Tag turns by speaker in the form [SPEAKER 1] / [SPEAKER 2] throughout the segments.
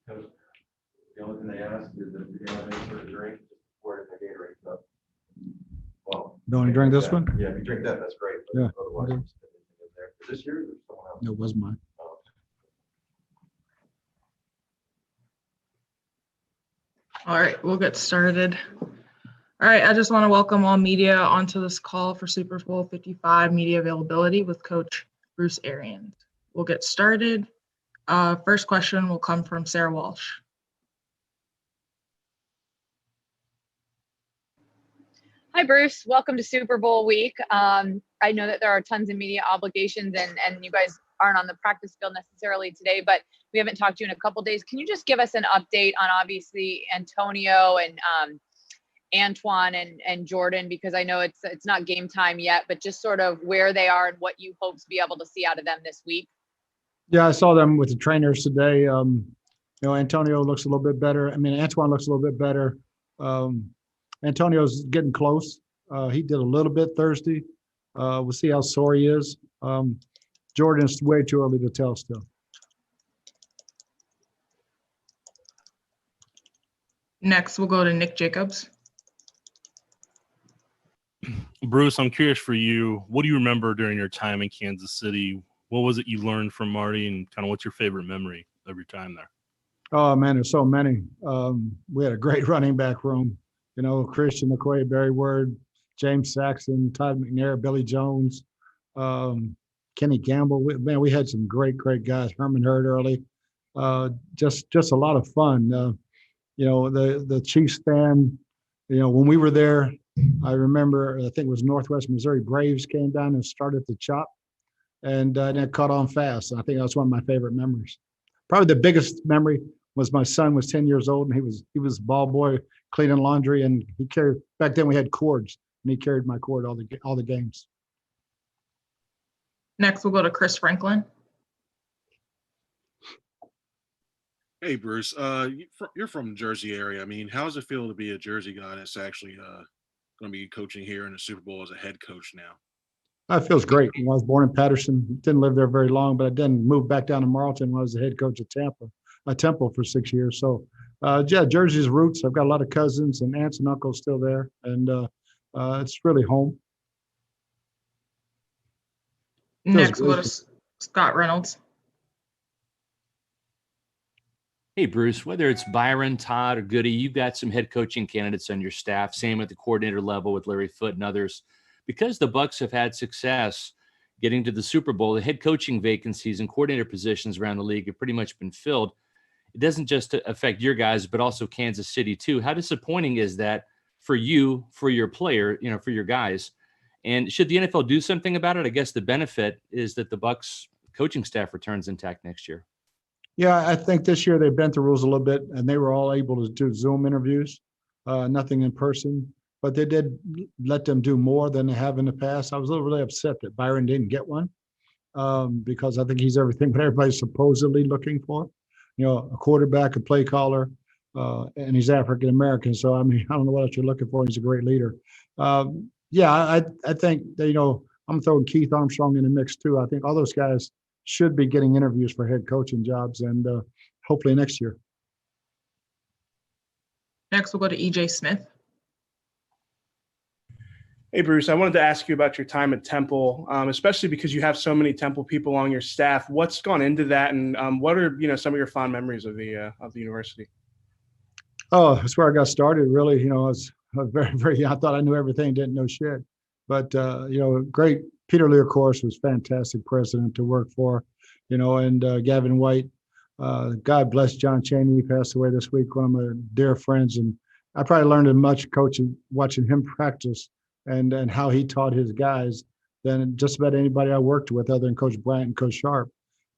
[SPEAKER 1] Coach, the only thing they ask is if you're going to make sure to drink, just pour it in the Gatorade cup. Well,
[SPEAKER 2] don't you drink this one?
[SPEAKER 1] Yeah, if you drink that, that's great. But
[SPEAKER 2] Yeah.
[SPEAKER 1] otherwise, it's there. Is this yours or someone else?
[SPEAKER 2] No, it was mine.
[SPEAKER 1] Oh.
[SPEAKER 3] All right, we'll get started. All right, I just want to welcome all media onto this call for Super Bowl 55 media availability with Coach Bruce Arians. We'll get started. First question will come from Sarah Walsh.
[SPEAKER 4] Hi, Bruce. Welcome to Super Bowl week. I know that there are tons of media obligations and you guys aren't on the practice field necessarily today, but we haven't talked to you in a couple days. Can you just give us an update on obviously Antonio and Antoine and Jordan, because I know it's not game time yet, but just sort of where they are and what you hope to be able to see out of them this week?
[SPEAKER 2] Yeah, I saw them with the trainers today. Antonio looks a little bit better. I mean, Antoine looks a little bit better. Antonio's getting close. He did a little bit Thursday. We'll see how sore he is. Jordan's way too early to tell still.
[SPEAKER 3] Next, we'll go to Nick Jacobs.
[SPEAKER 5] Bruce, I'm curious for you. What do you remember during your time in Kansas City? What was it you learned from Marty, and kind of what's your favorite memory of your time there?
[SPEAKER 2] Oh, man, there's so many. We had a great running back room. Christian McQuaid, Barry Word, James Saxon, Todd McNair, Billy Jones, Kenny Gamble. We had some great guys. Herman Hurd early. Just a lot of fun. The Chiefs fan, when we were there, I remember, I think it was Northwest Missouri Braves came down and started the chop, and it caught on fast. I think that was one of my favorite memories. Probably the biggest memory was my son was 10 years old, and he was a ball boy cleaning laundry, and he carried, back then we had cords, and he carried my cord all the games.
[SPEAKER 3] Next, we'll go to Chris Franklin.
[SPEAKER 6] Hey, Bruce, you're from the Jersey area. I mean, how does it feel to be a Jersey guy that's actually going to be coaching here in the Super Bowl as a head coach now?
[SPEAKER 2] It feels great. I was born in Patterson, didn't live there very long, but I then moved back down to Marlton when I was the head coach at Temple for 6 years. So, Jersey's roots. I've got a lot of cousins and aunts and uncles still there, and it's really home.
[SPEAKER 3] Next, we'll go to Scott Reynolds.
[SPEAKER 7] Hey, Bruce, whether it's Byron, Todd, or Goody, you've got some head coaching candidates on your staff, same at the coordinator level with Larry Foote and others. Because the Bucs have had success getting to the Super Bowl, the head coaching vacancies and coordinator positions around the league have pretty much been filled. It doesn't just affect your guys, but also Kansas City too. How disappointing is that for you, for your player, for your guys? And should the NFL do something about it? I guess the benefit is that the Bucs coaching staff returns intact next year.
[SPEAKER 2] Yeah, I think this year they bent the rules a little bit, and they were all able to do Zoom interviews, nothing in person. But they did let them do more than they have in the past. I was a little really upset that Byron didn't get one because I think he's everything but everybody's supposedly looking for. A quarterback, a play caller, and he's African American. So I mean, I don't know what else you're looking for. He's a great leader. I think that, I'm throwing Keith Armstrong in the mix too. I think all those guys should be getting interviews for head coaching jobs, and hopefully next year.
[SPEAKER 3] Next, we'll go to EJ Smith.
[SPEAKER 8] Hey, Bruce, I wanted to ask you about your time at Temple, especially because you have so many Temple people on your staff. What's gone into that, and what are some of your fond memories of the university?
[SPEAKER 2] Oh, that's where I got started. Really, I was very, very young. I thought I knew everything, didn't know shit. But great. Peter Lee, of course, was fantastic president to work for, and Gavin White. God bless John Chaney. He passed away this week. One of my dear friends, and I probably learned as much coaching, watching him practice, and how he taught his guys than just about anybody I worked with, other than Coach Bryant and Coach Sharp.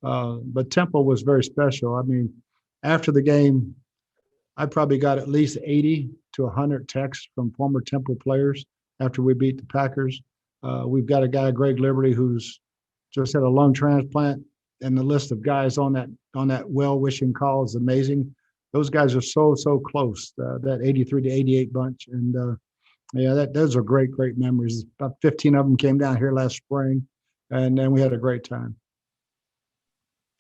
[SPEAKER 2] But Temple was very special. I mean, after the game, I probably got at least 80 to 100 texts from former Temple players after we beat the Packers. We've got a guy, Greg Liberty, who's just had a lung transplant, and the list of guys on that well-wishing call is amazing. Those guys are so close. That 83 to 88 bunch, and those are great memories. About 15 of them came down here last spring, and then we had a great time.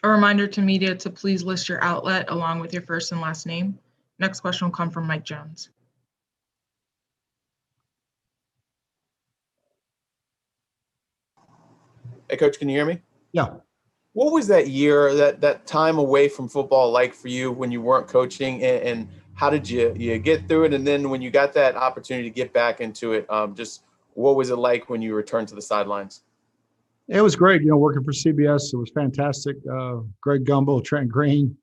[SPEAKER 3] A reminder to media to please list your outlet along with your first and last name. Next question will come from Mike Jones.
[SPEAKER 9] Hey, Coach, can you hear me?
[SPEAKER 2] Yeah.
[SPEAKER 9] What was that year, that time away from football like for you when you weren't coaching, and how did you get through it? And then when you got that opportunity to get back into it, just what was it like when you returned to the sidelines?
[SPEAKER 2] It was great, working for CBS. It was fantastic. Greg Gumbel, Trent Green,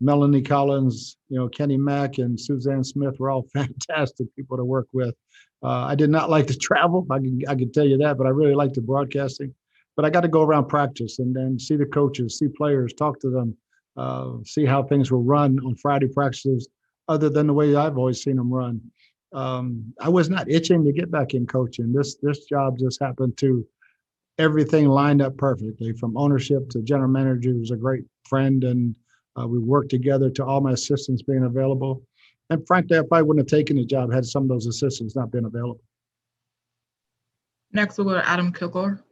[SPEAKER 2] Melanie Collins, Kenny Mack and Suzanne Smith were all fantastic people to work with. I did not like to travel. I can tell you that, but I really liked the broadcasting. But I got to go around practice and then see the coaches, see players, talk to them, see how things were run on Friday practices, other than the way I've always seen them run. I was not itching to get back in coaching. This job just happened to everything lined up perfectly, from ownership to general manager, who's a great friend, and we worked together to all my assistants being available. And frankly, I probably wouldn't have taken the job had some of those assistants not been available.
[SPEAKER 3] Next, we'll go to Adam Kilgore.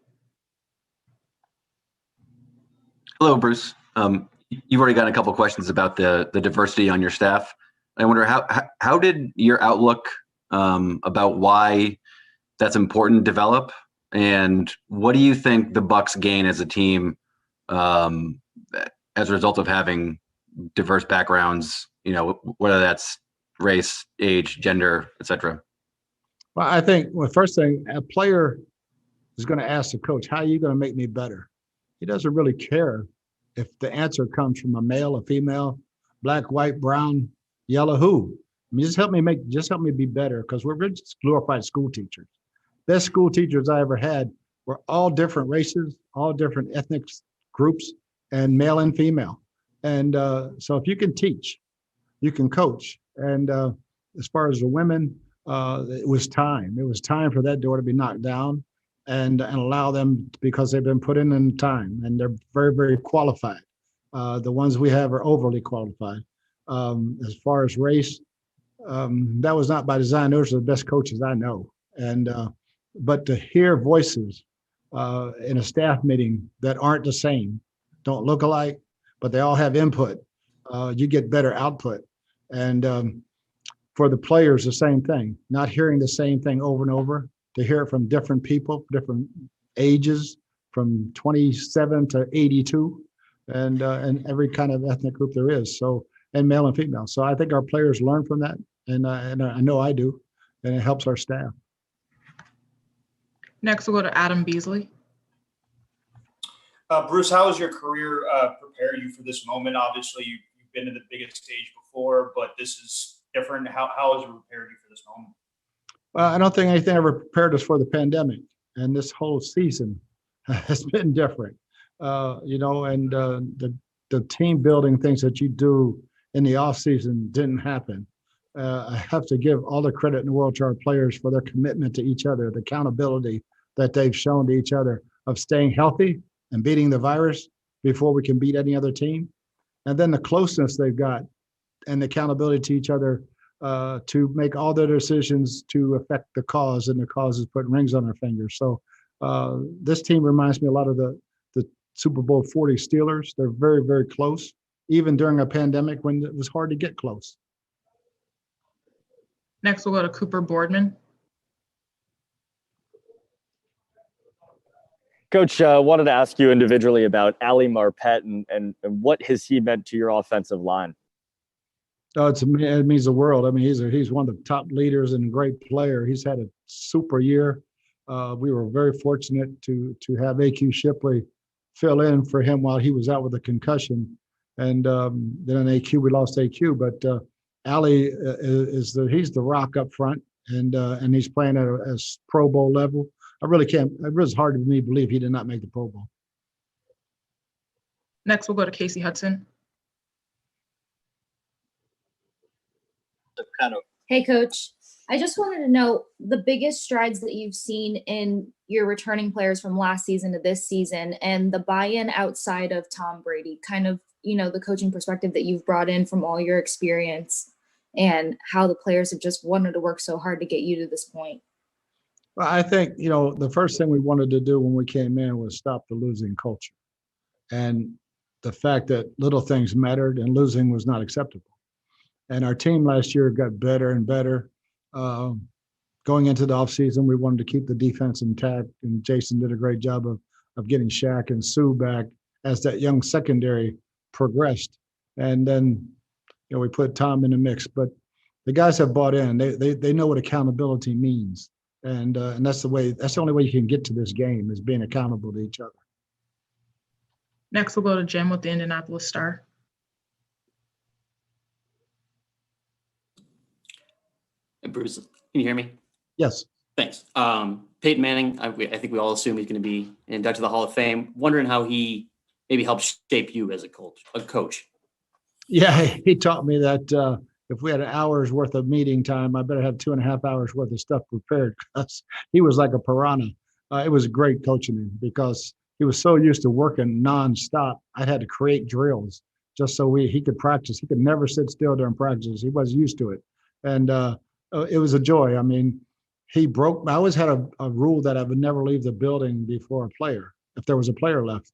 [SPEAKER 10] Hello, Bruce. You've already gotten a couple of questions about the diversity on your staff. I wonder how did your outlook about why that's important develop, and what do you think the Bucs gain as a team as a result of having diverse backgrounds? Whether that's race, age, gender, etc.
[SPEAKER 2] Well, I think first thing, a player is going to ask the coach, "How are you going to make me better?" He doesn't really care if the answer comes from a male, a female, black, white, brown, yellow, who. I mean, just help me be better, because we're just glorified school teachers. Best school teachers I ever had were all different races, all different ethnic groups, and male and female. And so if you can teach, you can coach. And as far as the women, it was time. It was time for that door to be knocked down and allow them, because they've been put in time and they're very, very qualified. The ones we have are overly qualified. As far as race, that was not by design. Those are the best coaches I know. And but to hear voices in a staff meeting that aren't the same, don't look alike, but they all have input, you get better output. And for the players, the same thing, not hearing the same thing over and over, to hear it from different people, different ages, from 27 to 82, and every kind of ethnic group there is. So, and male and female. So I think our players learn from that, and I know I do, and it helps our staff.
[SPEAKER 3] Next, we'll go to Adam Beasley.
[SPEAKER 11] Bruce, how has your career prepared you for this moment? Obviously, you've been to the biggest stage before, but this is different. How has it prepared you for this moment?
[SPEAKER 2] Well, I don't think anything ever prepared us for the pandemic, and this whole season has been different. And the team building things that you do in the off season didn't happen. I have to give all the credit in the world to our players for their commitment to each other, the accountability that they've shown to each other of staying healthy and beating the virus before we can beat any other team. And then the closeness they've got and the accountability to each other to make all their decisions to affect the cause, and the cause is putting rings on their fingers. So this team reminds me a lot of the Super Bowl 40 Steelers. They're very, very close, even during a pandemic when it was hard to get close.
[SPEAKER 3] Next, we'll go to Cooper Boardman.
[SPEAKER 12] Coach, wanted to ask you individually about Ali Marpet and what has he meant to your offensive line?
[SPEAKER 2] Oh, it means the world. I mean, he's one of the top leaders and a great player. He's had a super year. We were very fortunate to have A.Q. Shipley fill in for him while he was out with a concussion. And then in A.Q., we lost A.Q. But Ali he's the rock up front, and he's playing at a Pro Bowl level. It was hard for me to believe he did not make the Pro Bowl.
[SPEAKER 3] Next, we'll go to Casey Hudson.
[SPEAKER 13] Hey, Coach. I just wanted to know the biggest strides that you've seen in your returning players from last season to this season, and the buy-in outside of Tom Brady, kind of, the coaching perspective that you've brought in from all your experience, and how the players have just wanted to work so hard to get you to this point.
[SPEAKER 2] Well, I think, the first thing we wanted to do when we came in was stop the losing culture. And the fact that little things mattered and losing was not acceptable. And our team last year got better and better. Going into the offseason, we wanted to keep the defense intact, and Jason did a great job of getting Shaq and Sue back as that young secondary progressed. And then, we put Tom in the mix. But the guys have bought in. They know what accountability means, and that's the only way you can get to this game is being accountable to each other.
[SPEAKER 3] Next, we'll go to Jim with the Indianapolis Star.
[SPEAKER 14] Hey, Bruce, can you hear me?
[SPEAKER 2] Yes.
[SPEAKER 14] Thanks. Peyton Manning, I think we all assume he's going to be inducted to the Hall of Fame. Wondering how he maybe helped shape you as a coach.
[SPEAKER 2] Yeah, he taught me that if we had an hour's worth of meeting time, I better have 2.5 hours worth of stuff prepared, because he was like a piranha. It was great coaching him because he was so used to working nonstop. I had to create drills just so he could practice. He could never sit still during practice. He was used to it. And it was a joy. I mean, I always had a rule that I would never leave the building before a player, if there was a player left.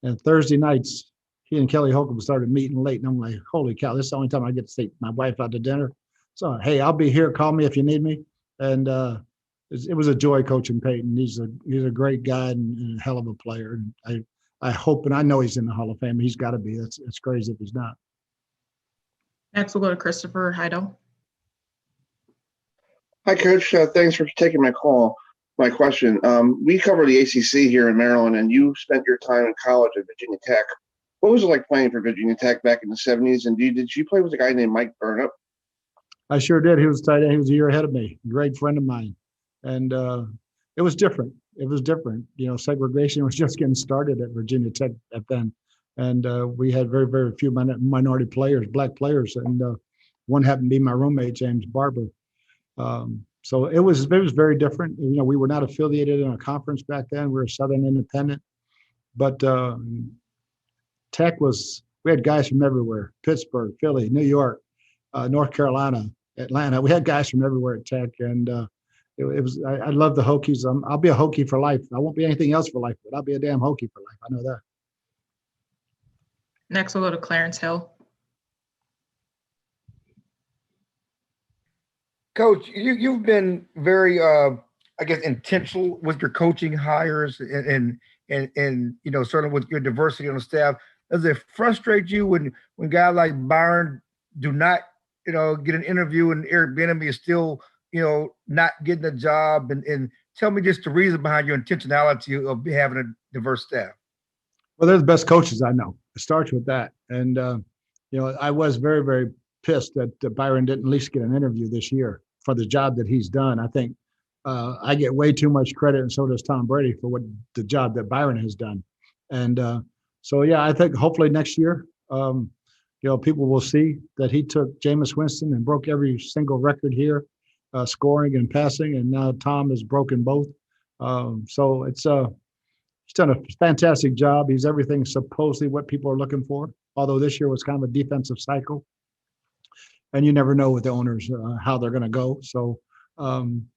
[SPEAKER 2] And Thursday nights, he and Kelly Holcomb started meeting late, and I'm like, holy cow, this is the only time I get to take my wife out to dinner. So, hey, I'll be here. Call me if you need me. And it was a joy coaching Peyton. He's a great guy and a hell of a player. And I hope, and I know he's in the Hall of Fame. He's got to be. It's crazy if he's not.
[SPEAKER 3] Next, we'll go to Christopher Heidel.
[SPEAKER 15] Hi, Coach. Thanks for taking my question. We cover the ACC here in Maryland, and you spent your time in college at Virginia Tech. What was it like playing for Virginia Tech back in the 70s? And did you play with a guy named Mike Burnup?
[SPEAKER 2] I sure did. He was tight end. He was a year ahead of me. Great friend of mine. And it was different. It was different. Segregation was just getting started at Virginia Tech at then. And we had very, very few minority players, black players. And one happened to be my roommate, James Barber. So it was very different. We were not affiliated in a conference back then. We were Southern Independent. But Tech we had guys from everywhere: Pittsburgh, Philly, New York, North Carolina, Atlanta. We had guys from everywhere at Tech. And I love the Hokies. I'll be a Hokie for life. I won't be anything else for life, but I'll be a damn Hokie for life. I know that.
[SPEAKER 3] Next, we'll go to Clarence Hill.
[SPEAKER 16] Coach, you've been very, intentional with your coaching hires and certainly with your diversity on the staff. Does it frustrate you when guys like Byron do not, get an interview and Eric Bieniemy is still, not getting a job? And tell me just the reason behind your intentionality of having a diverse staff.
[SPEAKER 2] Well, they're the best coaches I know. It starts with that. And, I was very, very pissed that Byron didn't at least get an interview this year for the job that he's done. I think I get way too much credit, and so does Tom Brady, for the job that Byron has done. And I think hopefully next year, people will see that he took Jameis Winston and broke every single record here, scoring and passing, and now Tom has broken both. So he's done a fantastic job. He's everything supposedly what people are looking for, although this year was kind of a defensive cycle. And you never know with the owners how they're going to go. So, I'm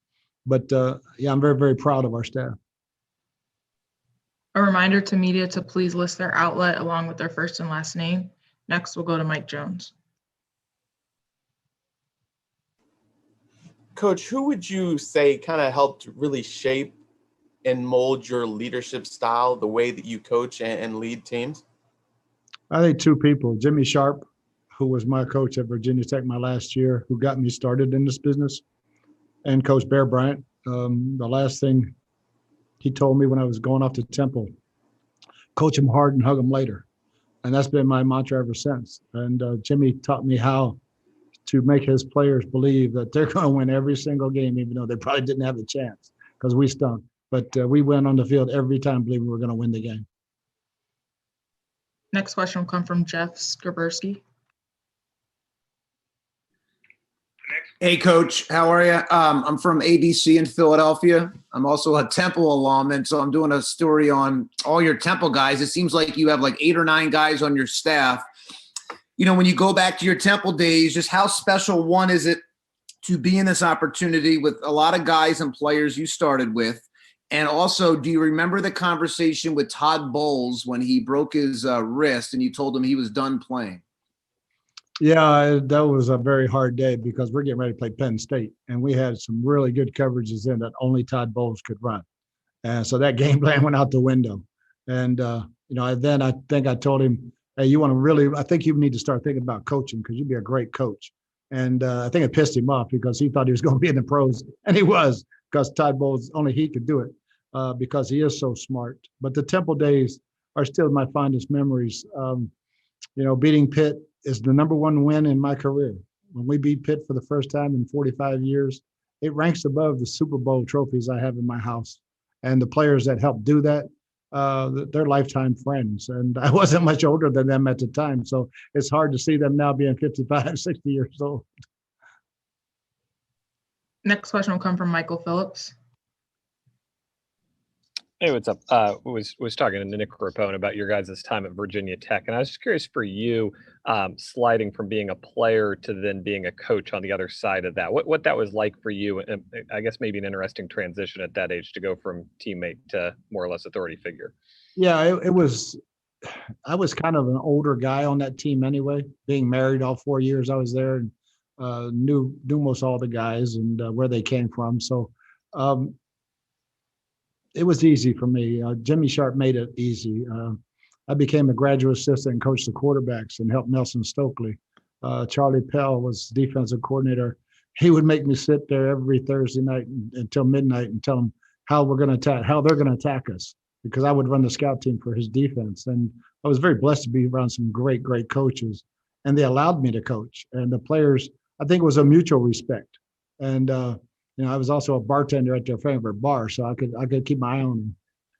[SPEAKER 2] very, very proud of our staff.
[SPEAKER 3] A reminder to media to please list their outlet along with their first and last name. Next, we'll go to Mike Jones.
[SPEAKER 9] Coach, who would you say kind of helped really shape and mold your leadership style, the way that you coach and lead teams?
[SPEAKER 2] I think two people: Jimmy Sharp, who was my coach at Virginia Tech my last year, who got me started in this business, and Coach Bear Bryant. The last thing he told me when I was going off to Temple, coach him hard and hug him later. And that's been my mantra ever since. And Jimmy taught me how to make his players believe that they're going to win every single game, even though they probably didn't have the chance, because we stunk. But we went on the field every time believing we were going to win the game.
[SPEAKER 3] Next question will come from Jeff Skabersky.
[SPEAKER 17] Hey, Coach, how are you? I'm from ABC in Philadelphia. I'm also a Temple alum, and so I'm doing a story on all your Temple guys. It seems like you have like 8 or 9 guys on your staff. When you go back to your Temple days, just how special, one, is it to be in this opportunity with a lot of guys and players you started with? And also, do you remember the conversation with Todd Bowles when he broke his wrist and you told him he was done playing?
[SPEAKER 2] Yeah, that was a very hard day because we're getting ready to play Penn State, and we had some really good coverages in that only Todd Bowles could run. And so that game plan went out the window. And, then I think I told him, hey, I think you need to start thinking about coaching because you'd be a great coach. And I think it pissed him off because he thought he was going to be in the pros, and he was, because Todd Bowles, only he could do it because he is so smart. But the Temple days are still my fondest memories. Beating Pitt is the number one win in my career. When we beat Pitt for the first time in 45 years, it ranks above the Super Bowl trophies I have in my house. And the players that helped do that, they're lifetime friends. And I wasn't much older than them at the time. So it's hard to see them now being 55, 60 years old.
[SPEAKER 3] Next question will come from Michael Phillips.
[SPEAKER 18] Hey, what's up? Was talking to Nick Rapone about your guys' time at Virginia Tech, and I was just curious for you, sliding from being a player to then being a coach on the other side of that. What that was like for you, and I guess maybe an interesting transition at that age to go from teammate to more or less authority figure.
[SPEAKER 2] Yeah, it was. I was kind of an older guy on that team anyway. Being married all 4 years I was there, and knew most all the guys and where they came from. So. It was easy for me. Jimmy Sharp made it easy. I became a graduate assistant and coached the quarterbacks and helped Nelson Stokely. Charlie Pell was defensive coordinator. He would make me sit there every Thursday night until midnight and tell them how they're going to attack us, because I would run the scout team for his defense. And I was very blessed to be around some great, great coaches, and they allowed me to coach. And the players, I think it was a mutual respect. And, I was also a bartender at their favorite bar, so I could keep my eye on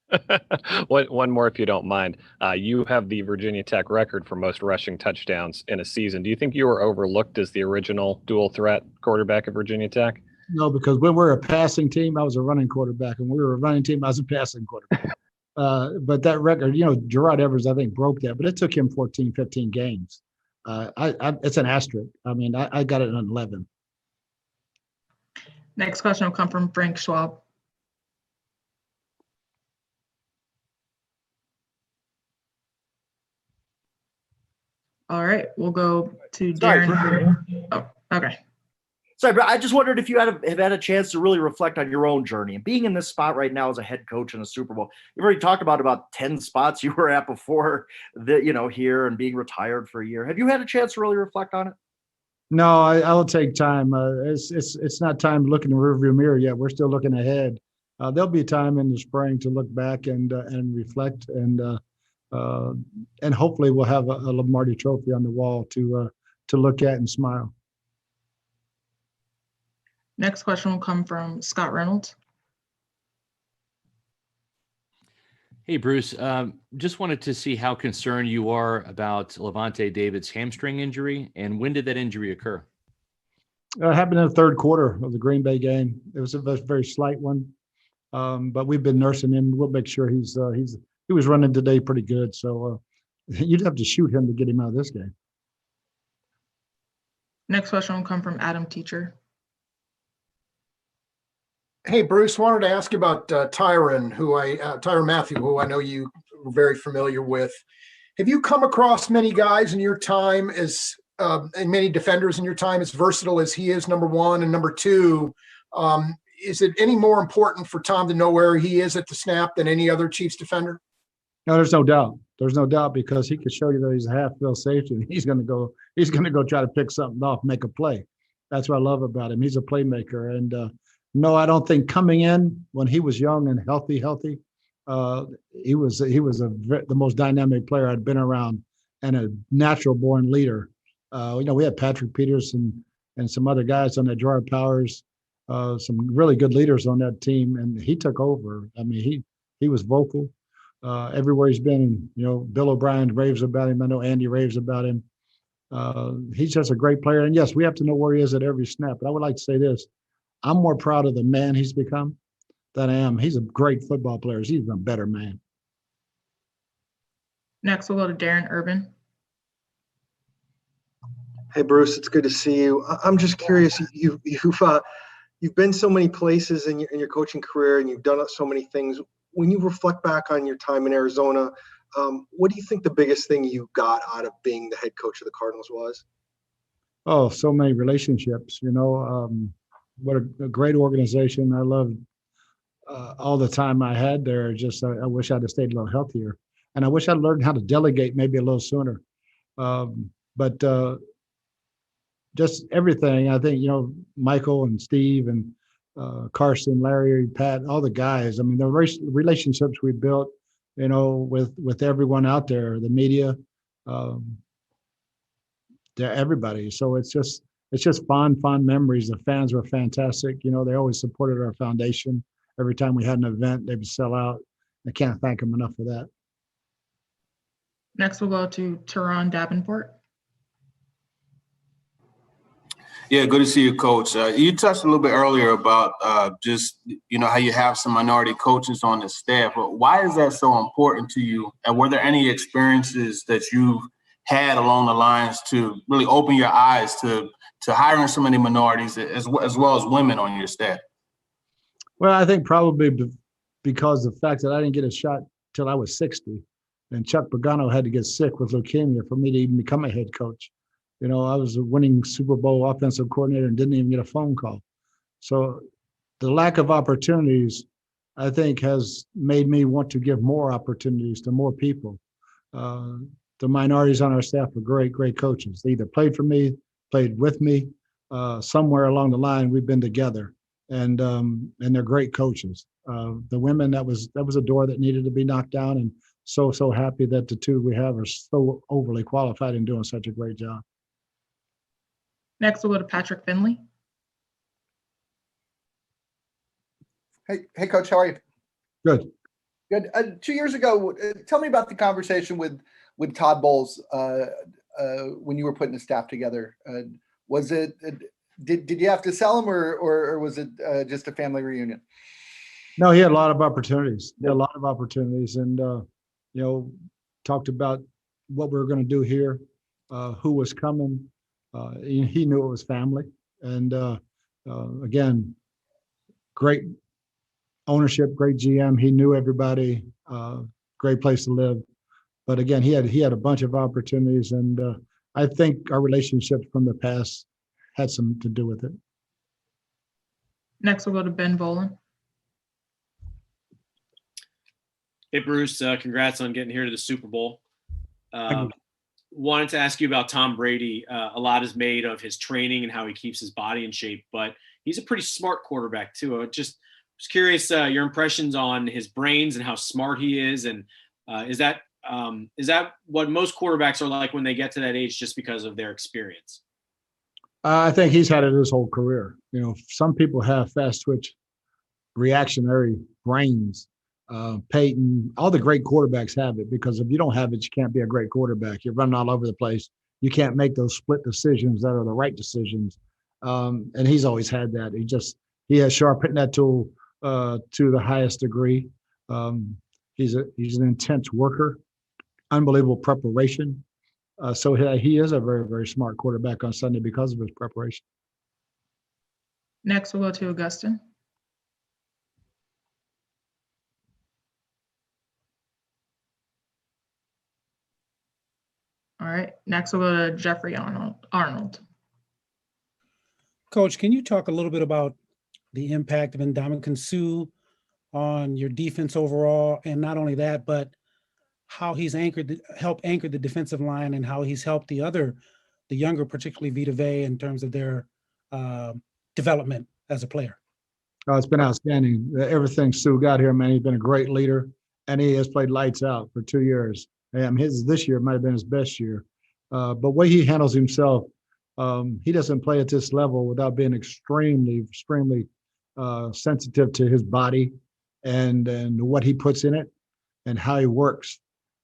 [SPEAKER 2] them.
[SPEAKER 18] One more, if you don't mind. You have the Virginia Tech record for most rushing touchdowns in a season. Do you think you were overlooked as the original dual threat quarterback at Virginia Tech?
[SPEAKER 2] No, because when we're a passing team, I was a running quarterback, and we were a running team, I was a passing quarterback. But that record, Gerard Evers, I think, broke that, but it took him 14, 15 games. It's an asterisk. I mean, I got it in 11.
[SPEAKER 3] Next question will come from Frank Schwab. All right, we'll go to Darren. Oh, okay.
[SPEAKER 19] Sorry, but I just wondered if you have had a chance to really reflect on your own journey and being in this spot right now as a head coach in the Super Bowl. You've already talked about 10 spots you were at before here and being retired for a year. Have you had a chance to really reflect on it?
[SPEAKER 2] No, I'll take time. It's not time to look in the rearview mirror yet. We're still looking ahead. There'll be time in the spring to look back and reflect, and hopefully we'll have a Lombardi Trophy on the wall to look at and smile.
[SPEAKER 3] Next question will come from Scott Reynolds.
[SPEAKER 7] Hey, Bruce, just wanted to see how concerned you are about Levante David's hamstring injury, and when did that injury occur?
[SPEAKER 2] It happened in the third quarter of the Green Bay game. It was a very slight one, but we've been nursing him. We'll make sure he was running today pretty good. So you'd have to shoot him to get him out of this game.
[SPEAKER 3] Next question will come from Adam Teacher.
[SPEAKER 20] Hey, Bruce, wanted to ask you about Tyrann Mathieu, who I know you were very familiar with. Have you come across many guys in your time and many defenders in your time as versatile as he is, number one? And number two, is it any more important for Tom to know where he is at the snap than any other Chiefs defender?
[SPEAKER 2] No, there's no doubt. There's no doubt, because he could show you that he's a half-field safety, and he's going to go try to pick something off, make a play. That's what I love about him. He's a playmaker. And no, I don't think coming in when he was young and healthy, he was the most dynamic player I'd been around, and a natural-born leader. We had Patrick Peterson and some other guys on that, Gerard Powers, some really good leaders on that team, and he took over. I mean, he was vocal everywhere he's been. Bill O'Brien raves about him. I know Andy raves about him. He's just a great player, and yes, we have to know where he is at every snap. But I would like to say this: I'm more proud of the man he's become than I am. He's a great football player. He's even a better man.
[SPEAKER 3] Next, we'll go to Darren Urban.
[SPEAKER 21] Hey, Bruce, it's good to see you. I'm just curious. You've you've been so many places in your coaching career, and you've done so many things. When you reflect back on your time in Arizona, what do you think the biggest thing you got out of being the head coach of the Cardinals was?
[SPEAKER 2] Oh, so many relationships, what a great organization. I loved all the time I had there. Just, I wish I'd have stayed a little healthier, and I wish I'd learned how to delegate maybe a little sooner. But just everything, I think, Michael and Steve and Carson, Larry, Pat, all the guys. I mean, the relationships we built, with everyone out there, the media, everybody. So it's just fond memories. The fans were fantastic. They always supported our foundation. Every time we had an event, they would sell out. I can't thank them enough for that.
[SPEAKER 3] Next, we'll go to Tehran Davenport.
[SPEAKER 22] Yeah, good to see you, Coach. You touched a little bit earlier about just, how you have some minority coaches on the staff. But why is that so important to you? And were there any experiences that you've had along the lines to really open your eyes to hiring so many minorities as well as women on your staff?
[SPEAKER 2] Well, I think probably because of the fact that I didn't get a shot till I was 60, and Chuck Pagano had to get sick with leukemia for me to even become a head coach. I was a winning Super Bowl offensive coordinator and didn't even get a phone call. So the lack of opportunities, I think, has made me want to give more opportunities to more people. The minorities on our staff are great coaches. They either played for me, played with me. Somewhere along the line, we've been together, and they're great coaches. The women, that was a door that needed to be knocked down, and so happy that the two we have are so overly qualified and doing such a great job.
[SPEAKER 3] Next, we'll go to Patrick Finley.
[SPEAKER 23] Hey, Coach, how are you?
[SPEAKER 2] Good.
[SPEAKER 23] Good. 2 years ago, tell me about the conversation with Todd Bowles when you were putting the staff together. Was it did you have to sell him, or was it just a family reunion?
[SPEAKER 2] No, he had a lot of opportunities. And talked about what we were going to do here, who was coming. He knew it was family, and again, great ownership, great GM. He knew everybody. Great place to live. But again, he had a bunch of opportunities, and I think our relationships from the past had some to do with it.
[SPEAKER 3] Next, we'll go to Ben Volen.
[SPEAKER 24] Hey, Bruce, congrats on getting here to the Super Bowl. Wanted to ask you about Tom Brady. A lot is made of his training and how he keeps his body in shape, but he's a pretty smart quarterback too. I just was curious your impressions on his brains and how smart he is, and is that what most quarterbacks are like when they get to that age, just because of their experience?
[SPEAKER 2] I think he's had it his whole career. Some people have fast twitch, reactionary brains. Peyton, all the great quarterbacks have it, because if you don't have it, you can't be a great quarterback. You're running all over the place. You can't make those split decisions that are the right decisions. And he's always had that. He has sharpened that tool to the highest degree. He's an intense worker, unbelievable preparation. So he is a very, very smart quarterback on Sunday because of his preparation.
[SPEAKER 3] Next, we'll go to Augustin. All right. Next, we'll go to Jeffrey Arnold.
[SPEAKER 25] Coach, can you talk a little bit about the impact of Ndamukong Suh on your defense overall, and not only that, but how he's helped anchor the defensive line, and how he's helped the younger, particularly Vita Vea, in terms of their development as a player?
[SPEAKER 2] Oh, it's been outstanding. Everything Sue got here, man. He's been a great leader, and he has played lights out for 2 years. This year might have been his best year. But way he handles himself, he doesn't play at this level without being extremely sensitive to his body and what he puts in it and how he works.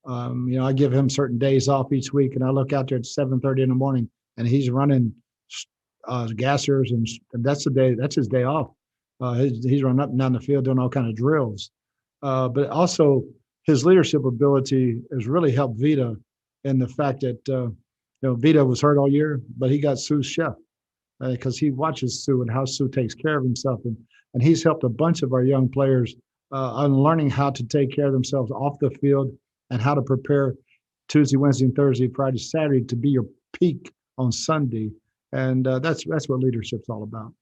[SPEAKER 2] I give him certain days off each week, and I look out there at 7:30 in the morning, and he's running gassers, and that's his day off. He's running up and down the field doing all kind of drills. But also his leadership ability has really helped Vita in the fact that Vita was hurt all year, but he got Sue's chef. because he watches Sue and how Sue takes care of himself. And he's helped a bunch of our young players on learning how to take care of themselves off the field and how to prepare Tuesday, Wednesday, and Thursday, Friday, Saturday to be your peak on Sunday. And that's what leadership's all about.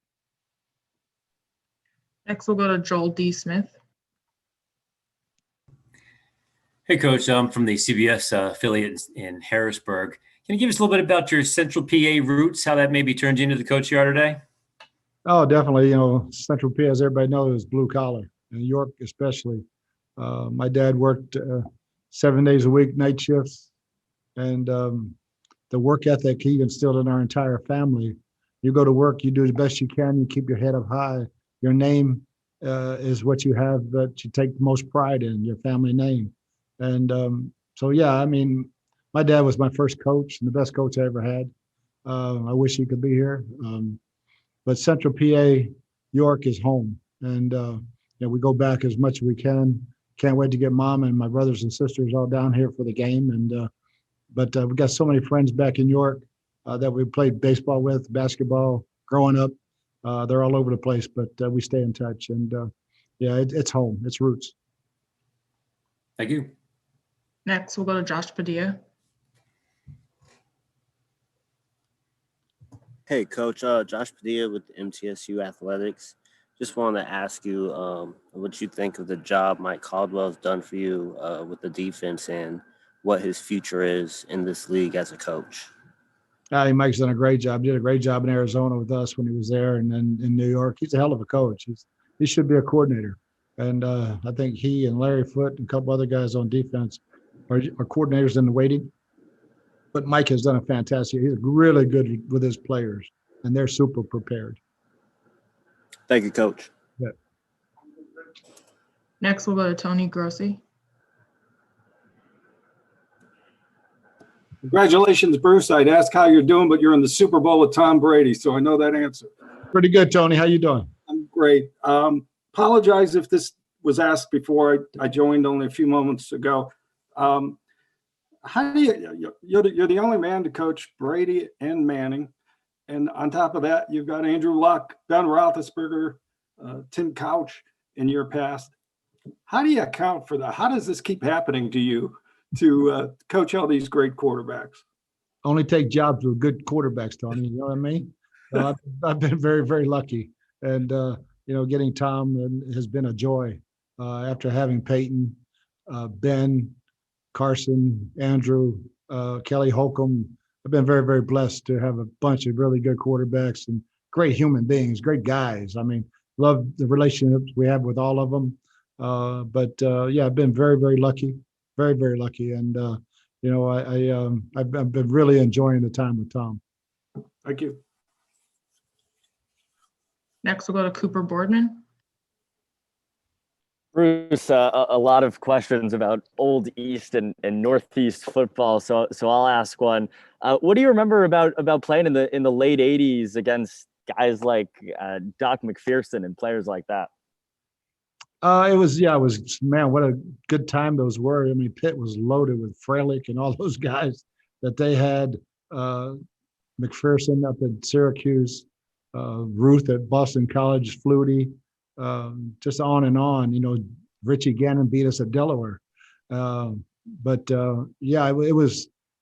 [SPEAKER 3] Next, we'll go to Joel D. Smith.
[SPEAKER 1] Hey, Coach. I'm from the CBS affiliate in Harrisburg. Can you give us a little bit about your Central PA roots, how that maybe turned you into the coach you are today?
[SPEAKER 2] Oh, definitely. Central PA, as everybody knows, is blue collar. In New York, especially. My dad worked 7 days a week, night shifts, and the work ethic he instilled in our entire family. You go to work, you do the best you can, you keep your head up high. Your name is what you have that you take the most pride in, your family name. And so, yeah, I mean, my dad was my first coach and the best coach I ever had. I wish he could be here. But Central PA, York is home. And we go back as much as we can. Can't wait to get Mom and my brothers and sisters all down here for the game. And but we got so many friends back in York that we played baseball with, basketball, growing up. They're all over the place, but we stay in touch. And it's home. It's roots.
[SPEAKER 1] Thank you.
[SPEAKER 3] Next, we'll go to Josh Padilla.
[SPEAKER 4] Hey, Coach. Josh Padilla with MTSU Athletics. Just wanted to ask you what you think of the job Mike Caldwell's done for you with the defense and what his future is in this league as a coach.
[SPEAKER 2] Mike's done a great job. Did a great job in Arizona with us when he was there, and then in New York. He's a hell of a coach. He should be a coordinator. And I think he and Larry Foote and a couple other guys on defense are coordinators in the waiting. But Mike has done a fantastic. He's really good with his players, and they're super prepared.
[SPEAKER 4] Thank you, Coach.
[SPEAKER 2] Yeah.
[SPEAKER 3] Next, we'll go to Tony Grossi.
[SPEAKER 5] Congratulations, Bruce. I'd ask how you're doing, but you're in the Super Bowl with Tom Brady, so I know that answer.
[SPEAKER 2] Pretty good, Tony. How you doing?
[SPEAKER 5] I'm great. Apologize if this was asked before I joined only a few moments ago. How do you're the only man to coach Brady and Manning, and on top of that, you've got Andrew Luck, Ben Roethlisberger, Tim Couch in your past. How do you account for that? How does this keep happening to you to coach all these great quarterbacks?
[SPEAKER 2] Only take jobs with good quarterbacks, Tony. You know what I mean? I've been very, very lucky, and getting Tom has been a joy. After having Peyton, Ben, Carson, Andrew, Kelly Holcomb, I've been very, very blessed to have a bunch of really good quarterbacks and great human beings, great guys. I mean, love the relationships we have with all of them. I've been very, very lucky, very, very lucky. And, I've been really enjoying the time with Tom.
[SPEAKER 5] Thank you.
[SPEAKER 3] Next, we'll go to Cooper Boardman.
[SPEAKER 12] Bruce, a lot of questions about Old East and Northeast football. So I'll ask one. What do you remember about playing in the late '80s against guys like Doc McPherson and players like that?
[SPEAKER 2] It was man, what a good time those were. I mean, Pitt was loaded with Freilich and all those guys that they had. McPherson up at Syracuse, Ruth at Boston College, Flutie. Just on and on, Richie Gannon beat us at Delaware. It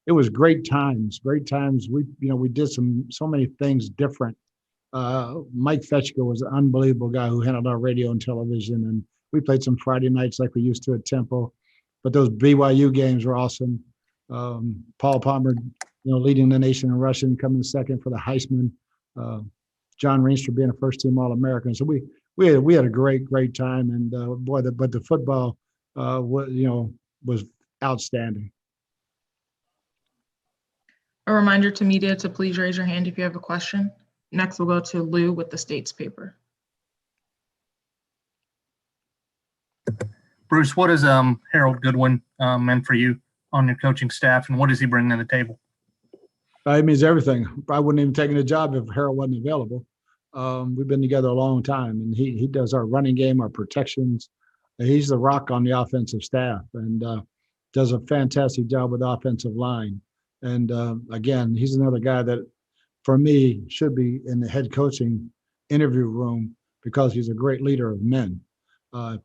[SPEAKER 2] was great times. We did so many things different. Mike Fetchko was an unbelievable guy who handled our radio and television, and we played some Friday nights like we used to at Temple. But those BYU games were awesome. Paul Palmer, leading the nation in rushing, coming second for the Heisman. John Reinstra being a first-team All-American. So we had a great time, and the football was outstanding.
[SPEAKER 3] A reminder to media to please raise your hand if you have a question. Next, we'll go to Lou with the States paper.
[SPEAKER 6] Bruce, what is Harold Goodwin meant for you on your coaching staff, and what does he bring to the table?
[SPEAKER 2] It means everything. I wouldn't even taken the job if Harold wasn't available. We've been together a long time, and he does our running game, our protections. He's the rock on the offensive staff, and does a fantastic job with the offensive line. And again, he's another guy that for me, should be in the head coaching interview room because he's a great leader of men.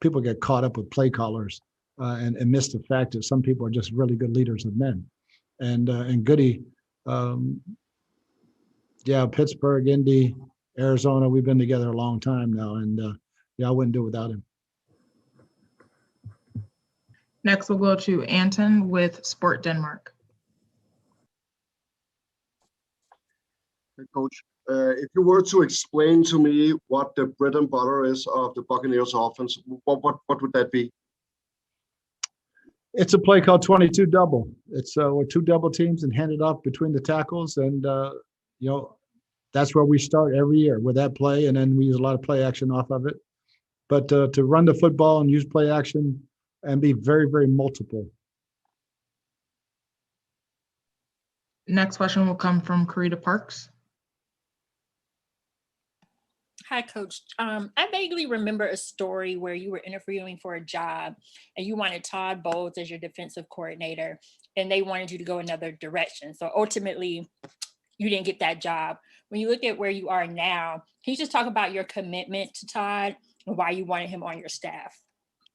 [SPEAKER 2] People get caught up with play callers and miss the fact that some people are just really good leaders of men. And Goody, Pittsburgh, Indy, Arizona, we've been together a long time now, and I wouldn't do it without him.
[SPEAKER 3] Next, we'll go to Anton with Sport Denmark.
[SPEAKER 8] Coach, if you were to explain to me what the bread and butter is of the Buccaneers offense, what would that be?
[SPEAKER 2] It's a play called 22 double. It's we're two double teams and hand it off between the tackles, and that's where we start every year with that play, and then we use a lot of play action off of it. But to run the football and use play action and be very, very multiple.
[SPEAKER 3] Next question will come from Karita Parks.
[SPEAKER 10] Hi, Coach. I vaguely remember a story where you were interviewing for a job and you wanted Todd Bowles as your defensive coordinator, and they wanted you to go another direction. So ultimately, you didn't get that job. When you look at where you are now, can you just talk about your commitment to Todd and why you wanted him on your staff?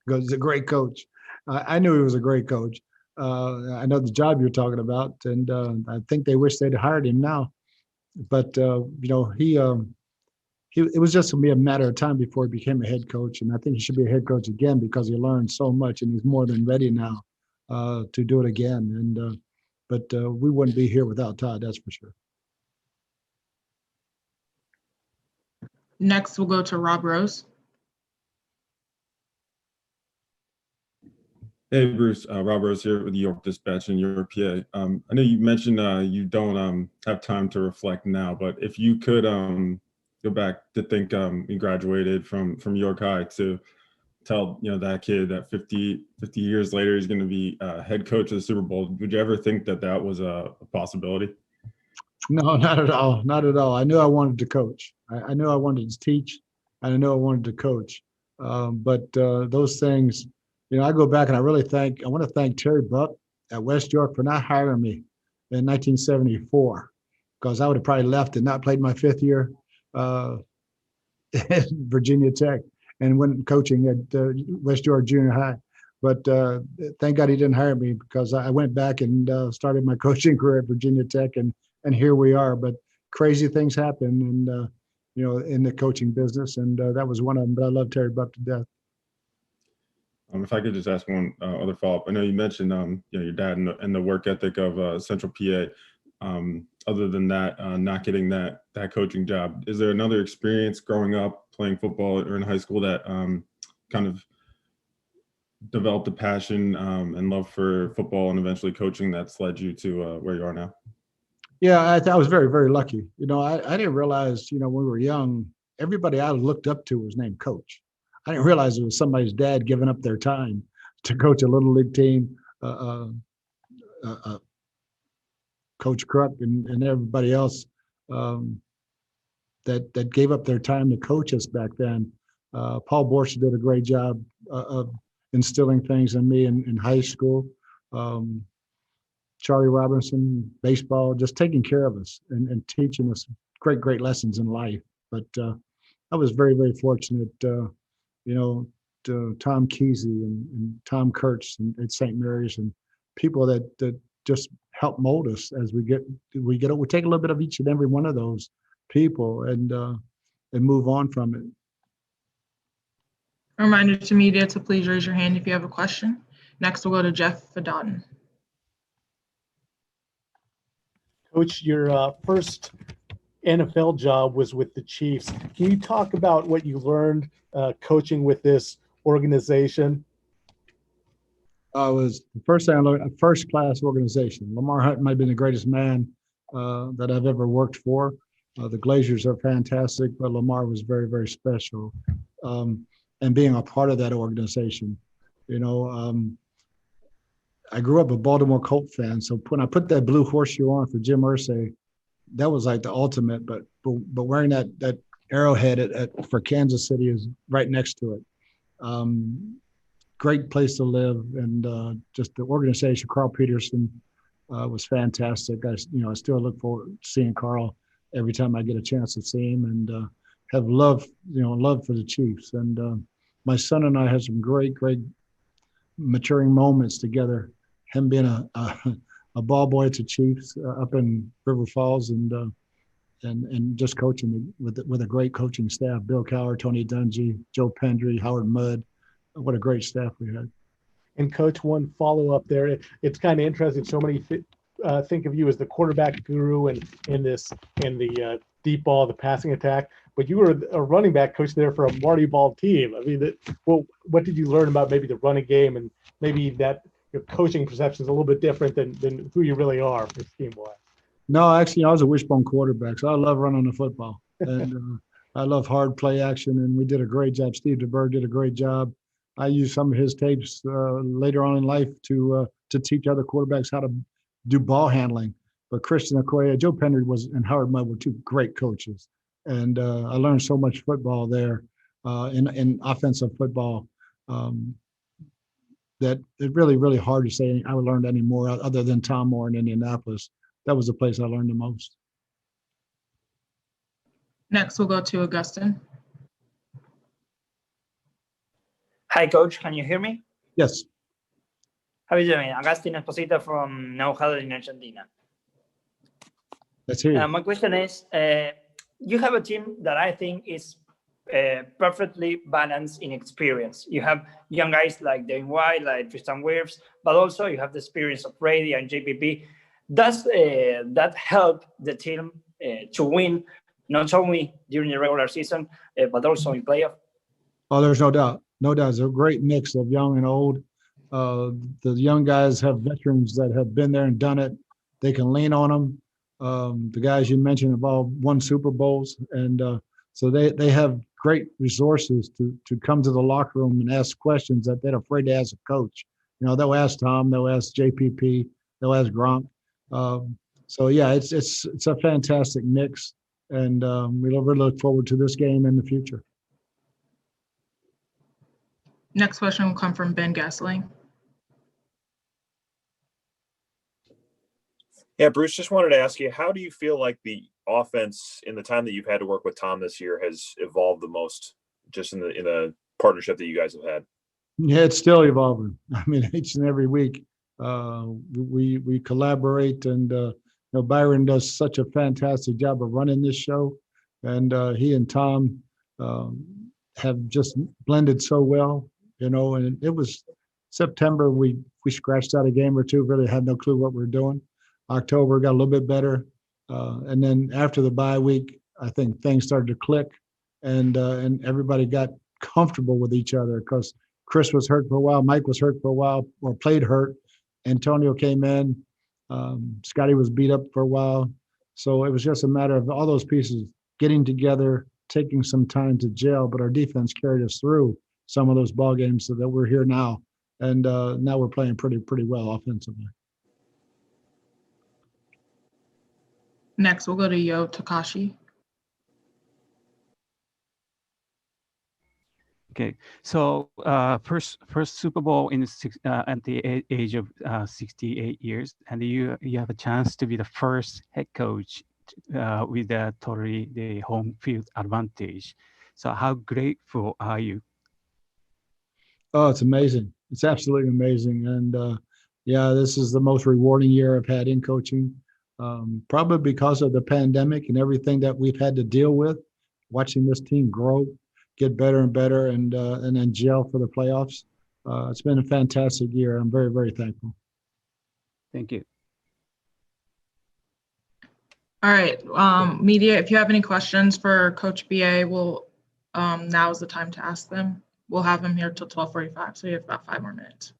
[SPEAKER 2] Because he's a great coach. I knew he was a great coach. I know the job you're talking about, and I think they wish they'd hired him now. But it was just going to be a matter of time before he became a head coach, and I think he should be a head coach again because he learned so much, and he's more than ready now to do it again. And but we wouldn't be here without Todd, that's for sure.
[SPEAKER 3] Next, we'll go to Rob Rose.
[SPEAKER 11] Hey, Bruce. Rob Rose here with the York Dispatch in York, PA. I know you mentioned you don't have time to reflect now, but if you could go back to think you graduated from York High to tell that kid that 50 years later he's going to be head coach of the Super Bowl, would you ever think that was a possibility?
[SPEAKER 2] No, not at all. Not at all. I knew I wanted to coach. I knew I wanted to teach. And I knew I wanted to coach. But those things, I go back and I want to thank Terry Buck at West York for not hiring me in 1974, because I would have probably left and not played my fifth year at Virginia Tech and went coaching at West York Junior High. But thank God he didn't hire me, because I went back and started my coaching career at Virginia Tech, and here we are. But crazy things happen, and in the coaching business, and that was one of them. But I love Terry Buck to death.
[SPEAKER 11] If I could just ask one other follow-up. I know you mentioned your dad and the work ethic of Central PA. Other than that, not getting that coaching job, is there another experience growing up playing football or in high school that kind of developed a passion and love for football and eventually coaching that's led you to where you are now?
[SPEAKER 2] Yeah, I was very, very lucky. I didn't realize, when we were young, everybody I looked up to was named Coach. I didn't realize it was somebody's dad giving up their time to coach a little league team. Coach Crook and everybody else that gave up their time to coach us back then. Paul Borsch did a great job of instilling things in me in high school. Charlie Robinson, baseball, just taking care of us and teaching us great lessons in life. But I was very, very fortunate, to Tom Kesey and Tom Kurtz at St. Mary's, and people that just help mold us as we take a little bit of each and every one of those people and move on from it.
[SPEAKER 3] A reminder to media to please raise your hand if you have a question. Next, we'll go to Jeff Fadden.
[SPEAKER 13] Coach, your first NFL job was with the Chiefs. Can you talk about what you learned coaching with this organization?
[SPEAKER 2] It was the first thing I learned, a first-class organization. Lamar Hunt might have been the greatest man that I've ever worked for. The Glaziers are fantastic, but Lamar was very, very special. And being a part of that organization, I grew up a Baltimore Colt fan, so when I put that blue horseshoe on for Jim Irsay, that was like the ultimate. But wearing that arrowhead for Kansas City is right next to it. Great place to live, and just the organization. Carl Peterson was fantastic. I still look forward to seeing Carl every time I get a chance to see him, and have love for the Chiefs. And my son and I had some great maturing moments together. Him being a ball boy at the Chiefs up in River Falls, and just coaching with a great coaching staff: Bill Cowher, Tony Dungy, Joe Pendry, Howard Mudd. What a great staff we had.
[SPEAKER 13] And Coach, one follow up there. It's kind of interesting. So many think of you as the quarterback guru and in the deep ball, the passing attack. But you were a running back coach there for a Marty Ball team. I mean, what did you learn about maybe the running game, and maybe that your coaching perception is a little bit different than who you really are for scheme-wise?
[SPEAKER 2] No, actually, I was a wishbone quarterback, so I love running the football, and I love hard play action. And we did a great job. Steve DeBerg did a great job. I used some of his tapes later on in life to teach other quarterbacks how to do ball handling. But Christian Okoye, Joe Pendry and Howard Mudd were two great coaches, and I learned so much football there in offensive football that it's really hard to say I learned any more other than Tom Moore in Indianapolis. That was the place I learned the most.
[SPEAKER 3] Next, we'll go to Augustin.
[SPEAKER 9] Hi, Coach. Can you hear me?
[SPEAKER 2] Yes.
[SPEAKER 9] How are you doing? Agustin Esposito from Now Heidel in Argentina.
[SPEAKER 2] Let's hear you.
[SPEAKER 9] My question is, you have a team that I think is perfectly balanced in experience. You have young guys like Devin White, like Tristan Wirfs, but also you have the experience of Brady and JPP. Does that help the team to win, not only during the regular season, but also in playoff?
[SPEAKER 2] Oh, there's no doubt. No doubt. It's a great mix of young and old. The young guys have veterans that have been there and done it. They can lean on them. The guys you mentioned have all won Super Bowls. And so they have great resources to come to the locker room and ask questions that they're afraid to ask a coach. You know, they'll ask Tom, they'll ask JPP, they'll ask Gronk. So yeah, it's a fantastic mix, and we really look forward to this game in the future.
[SPEAKER 3] Next question will come from Ben Gessling.
[SPEAKER 14] Yeah, Bruce, just wanted to ask you, how do you feel like the offense in the time that you've had to work with Tom this year has evolved the most, just in the partnership that you guys have had?
[SPEAKER 2] Yeah, it's still evolving. I mean, each and every week we collaborate, and Byron does such a fantastic job of running this show, and he and Tom have just blended so well, and it was September, we scratched out a game or two, really had no clue what we were doing. October got a little bit better, and then after the bye week, I think things started to click, and everybody got comfortable with each other, because Chris was hurt for a while, Mike was hurt for a while, or played hurt. Antonio came in, Scotty was beat up for a while. So it was just a matter of all those pieces getting together, taking some time to gel, but our defense carried us through some of those ball games so that we're here now. And now we're playing pretty well offensively.
[SPEAKER 3] Next, we'll go to Yo Takashi.
[SPEAKER 15] Okay, so first Super Bowl at the age of 68 years, and you have a chance to be the first head coach with totally the home field advantage. So how grateful are you?
[SPEAKER 2] Oh, it's amazing. It's absolutely amazing. And yeah, this is the most rewarding year I've had in coaching, probably because of the pandemic and everything that we've had to deal with, watching this team grow, get better and better, and then gel for the playoffs. It's been a fantastic year. I'm very thankful.
[SPEAKER 15] Thank you.
[SPEAKER 3] All right, media, if you have any questions for Coach BA, now is the time to ask them. We'll have him here till 12:45, so you have about 5 more minutes.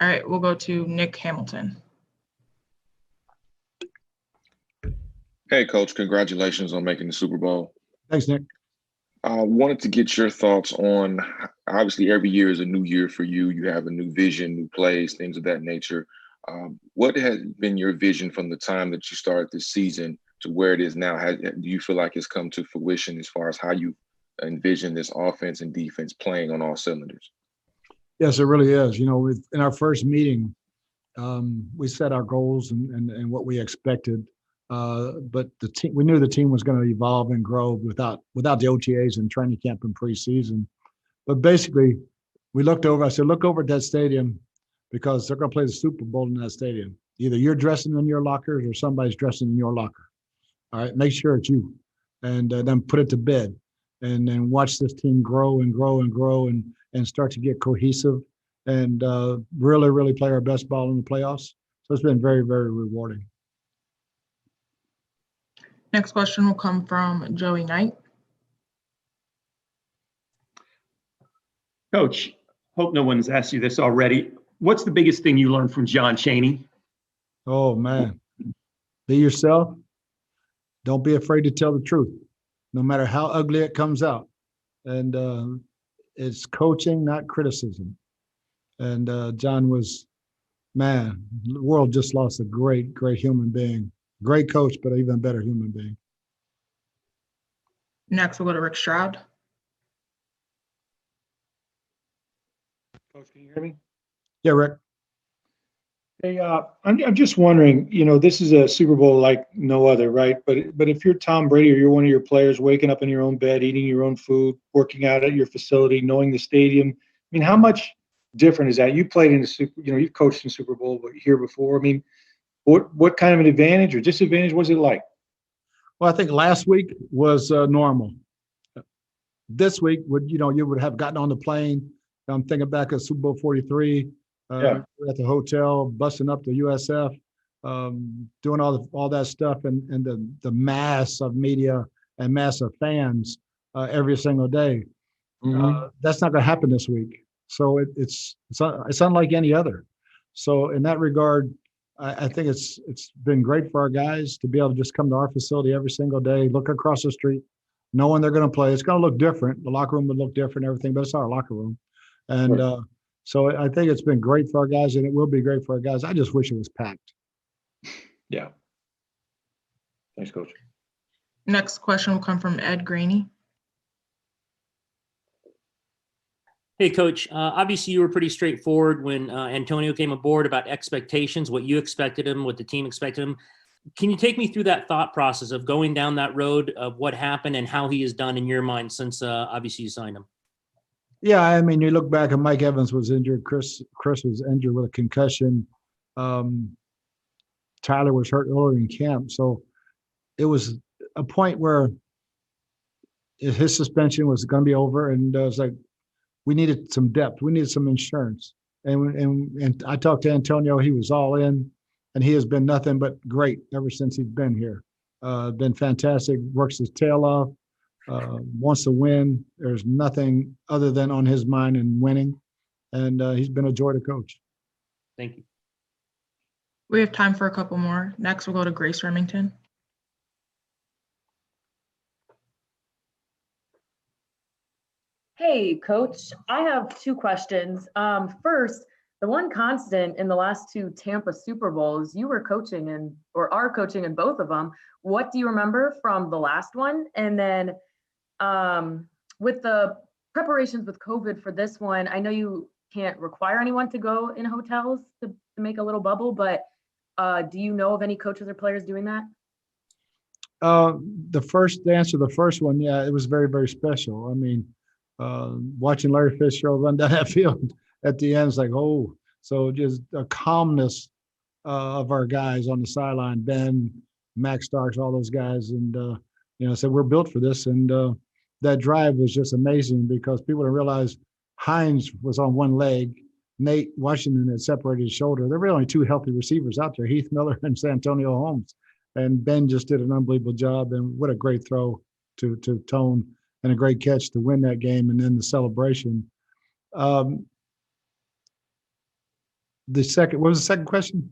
[SPEAKER 3] All right, we'll go to Nick Hamilton.
[SPEAKER 16] Hey, Coach, congratulations on making the Super Bowl.
[SPEAKER 2] Thanks, Nick.
[SPEAKER 16] I wanted to get your thoughts on, obviously every year is a new year for you. You have a new vision, new plays, things of that nature. What has been your vision from the time that you started this season to where it is now? Do you feel like it's come to fruition as far as how you envision this offense and defense playing on all cylinders?
[SPEAKER 2] Yes, it really is. In our first meeting we set our goals and what we expected. But the team, we knew the team was going to evolve and grow without the OTAs and training camp and preseason. But basically, we looked over. I said, look over at that stadium because they're going to play the Super Bowl in that stadium. Either you're dressing in your lockers or somebody's dressing in your locker. All right, make sure it's you, and then put it to bed, and then watch this team grow and grow and grow and start to get cohesive and really, really play our best ball in the playoffs. So it's been very, very rewarding.
[SPEAKER 3] Next question will come from Joey Knight.
[SPEAKER 7] Coach, hope no one's asked you this already. What's the biggest thing you learned from John Chaney?
[SPEAKER 2] Oh, man. Be yourself. Don't be afraid to tell the truth, no matter how ugly it comes out. And it's coaching, not criticism. And John was, man, the world just lost a great, great human being. Great coach, but an even better human being.
[SPEAKER 3] Next, we'll go to Rick Stroud.
[SPEAKER 17] Coach, can you hear me?
[SPEAKER 2] Yeah, Rick.
[SPEAKER 17] Hey, I'm just wondering, this is a Super Bowl like no other, right? But if you're Tom Brady or you're one of your players waking up in your own bed, eating your own food, working out at your facility, knowing the stadium, I mean, how much different is that? You played in the Super, you've coached in Super Bowl here before. I mean, what kind of an advantage or disadvantage was it like?
[SPEAKER 2] Well, I think last week was normal. This week, you would have gotten on the plane. I'm thinking back at Super Bowl 43. At the hotel, busting up the USF, doing all that stuff, and the mass of media and mass of fans every single day. That's not going to happen this week. So it's unlike any other. So in that regard, I think it's been great for our guys to be able to just come to our facility every single day, look across the street, knowing they're going to play. It's going to look different. The locker room would look different, everything, but it's our locker room. And so I think it's been great for our guys, and it will be great for our guys. I just wish it was packed.
[SPEAKER 17] Yeah. Thanks, Coach.
[SPEAKER 3] Next question will come from Ed Graney.
[SPEAKER 18] Hey, Coach. Obviously, you were pretty straightforward when Antonio came aboard about expectations, what you expected him, what the team expected him. Can you take me through that thought process of going down that road of what happened and how he has done in your mind since obviously you signed him?
[SPEAKER 2] Yeah, I mean, you look back and Mike Evans was injured. Chris was injured with a concussion. Tyler was hurt earlier in camp. So it was a point where his suspension was going to be over. And it was like, we needed some depth. We needed some insurance. And I talked to Antonio. He was all in. And he has been nothing but great ever since he's been here. Been fantastic, works his tail off. Wants to win. There's nothing other than on his mind and winning. And he's been a joy to coach.
[SPEAKER 18] Thank you.
[SPEAKER 3] We have time for a couple more. Next, we'll go to Grace Remington.
[SPEAKER 19] Hey, Coach. I have two questions. First, the one constant in the last two Tampa Super Bowls, you were coaching in, or are coaching in both of them. What do you remember from the last one? And then with the preparations with COVID for this one, I know you can't require anyone to go in hotels to make a little bubble, but do you know of any coaches or players doing that?
[SPEAKER 2] The answer to the first one, yeah, it was very, very special. I mean, watching Larry Fitzgerald run down that field at the end is like, oh, so just a calmness of our guys on the sideline, Ben, Max Starks, all those guys. And, said we're built for this. And that drive was just amazing because people didn't realize Hines was on one leg. Nate Washington had separated his shoulder. There were only two healthy receivers out there, Heath Miller and Santonio Holmes. And Ben just did an unbelievable job. And what a great throw to Tone and a great catch to win that game. And then the celebration. What was the second question?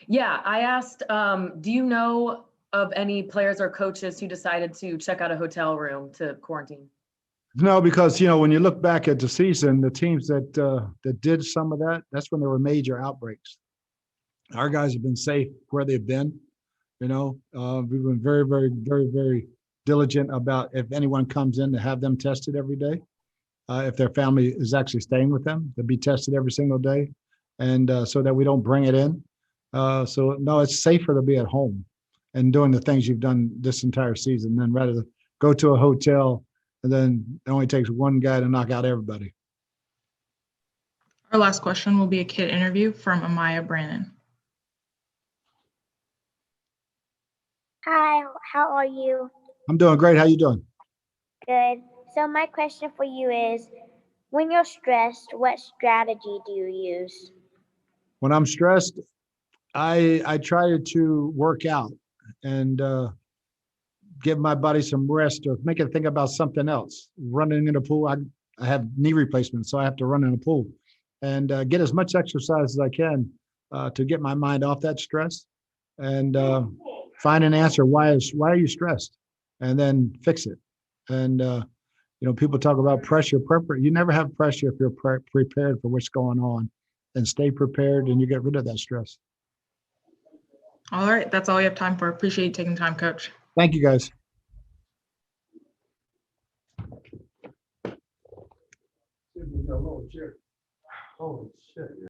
[SPEAKER 19] Yeah, I asked, do you know of any players or coaches who decided to check out a hotel room to quarantine?
[SPEAKER 2] No, because, when you look back at the season, the teams that did some of that, that's when there were major outbreaks. Our guys have been safe where they've been. We've been very, very, very, very diligent about if anyone comes in to have them tested every day. if their family is actually staying with them, to be tested every single day, and so that we don't bring it in. So no, it's safer to be at home and doing the things you've done this entire season than rather than go to a hotel and then it only takes one guy to knock out everybody.
[SPEAKER 3] Our last question will be a kid interview from Amaya Brannon.
[SPEAKER 20] Hi, how are you?
[SPEAKER 2] I'm doing great. How you doing?
[SPEAKER 20] Good. So my question for you is, when you're stressed, what strategy do you use?
[SPEAKER 2] When I'm stressed, I try to work out and give my body some rest or make it think about something else. Running in a pool, I have knee replacement, so I have to run in a pool and get as much exercise as I can to get my mind off that stress and find an answer. Why are you stressed? And then fix it. And people talk about pressure. You never have pressure if you're prepared for what's going on, and stay prepared, and you get rid of that stress.
[SPEAKER 3] All right, that's all we have time for. Appreciate you taking time, Coach.
[SPEAKER 2] Thank you, guys. Holy shit.